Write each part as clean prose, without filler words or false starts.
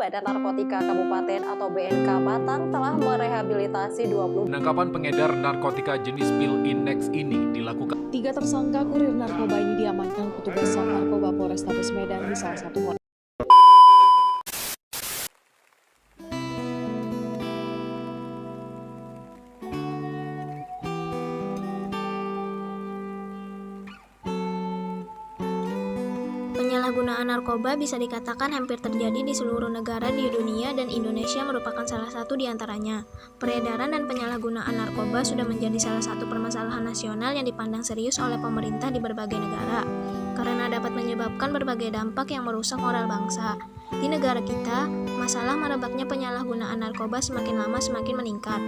Badan Narkotika Kabupaten atau BNK Batang telah merehabilitasi 20. Penangkapan pengedar narkotika jenis pil Index ini dilakukan. 3 tersangka kurir narkoba ini diamankan petugas Sat Narkoba Polrestabes Medan di salah satu hotel. Penyalahgunaan narkoba bisa dikatakan hampir terjadi di seluruh negara di dunia dan Indonesia merupakan salah satu di antaranya. Peredaran dan penyalahgunaan narkoba sudah menjadi salah satu permasalahan nasional yang dipandang serius oleh pemerintah di berbagai negara, karena dapat menyebabkan berbagai dampak yang merusak moral bangsa. Di negara kita, masalah merebaknya penyalahgunaan narkoba semakin lama semakin meningkat.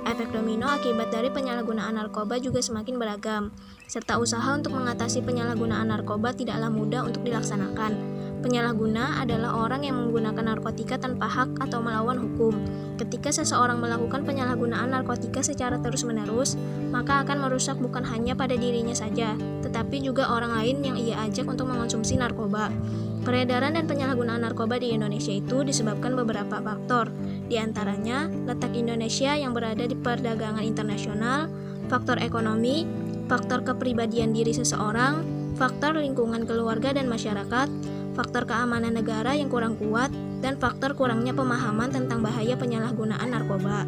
Efek domino akibat dari penyalahgunaan narkoba juga semakin beragam, serta usaha untuk mengatasi penyalahgunaan narkoba tidaklah mudah untuk dilaksanakan. Penyalahguna adalah orang yang menggunakan narkotika tanpa hak atau melawan hukum. Ketika seseorang melakukan penyalahgunaan narkotika secara terus-menerus, maka akan merusak bukan hanya pada dirinya saja, tetapi juga orang lain yang ia ajak untuk mengonsumsi narkoba. Peredaran dan penyalahgunaan narkoba di Indonesia itu disebabkan beberapa faktor, di antaranya letak Indonesia yang berada di perdagangan internasional, faktor ekonomi, faktor kepribadian diri seseorang, faktor lingkungan keluarga dan masyarakat, faktor keamanan negara yang kurang kuat, dan faktor kurangnya pemahaman tentang bahaya penyalahgunaan narkoba.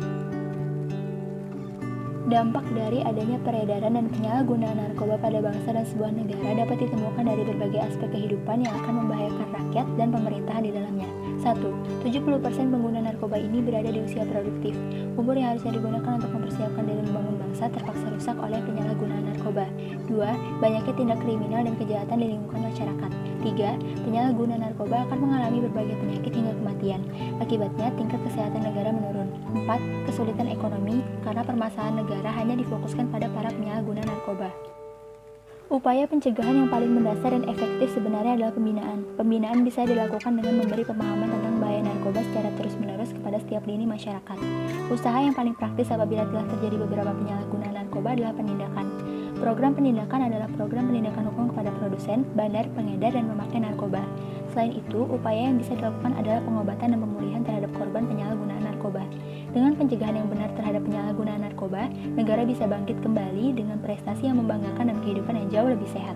Dampak dari adanya peredaran dan penyalahgunaan narkoba pada bangsa dan sebuah negara dapat ditemukan dari berbagai aspek kehidupan yang akan membahayakan rakyat dan pemerintahan di dalamnya. 1. 70% pengguna narkoba ini berada di usia produktif. Umur yang harusnya digunakan untuk mempersiapkan diri membangun bangsa terpaksa rusak oleh penyalahgunaan narkoba. 2. Banyaknya tindak kriminal dan kejahatan di lingkungan masyarakat. 3. Penyalahgunaan narkoba akan mengalami berbagai penyakit hingga kematian. Akibatnya, tingkat kesehatan negara menurun. 4. Kesulitan ekonomi karena permasalahan negara hanya difokuskan pada para penyalahguna narkoba. Upaya pencegahan yang paling mendasar dan efektif sebenarnya adalah pembinaan. Pembinaan bisa dilakukan dengan memberi pemahaman tentang bahaya narkoba secara terus-menerus kepada setiap lini masyarakat. Usaha yang paling praktis apabila telah terjadi beberapa penyalahgunaan narkoba adalah penindakan. Program penindakan adalah program penindakan hukum kepada produsen, bandar, pengedar, dan pemakai narkoba. Selain itu, upaya yang bisa dilakukan adalah pengobatan dan pemulihan terhadap korban penyalahgunaan narkoba. Dengan pencegahan yang benar terhadap penyalahgunaan narkoba, negara bisa bangkit kembali dengan prestasi yang membanggakan dan kehidupan yang jauh lebih sehat.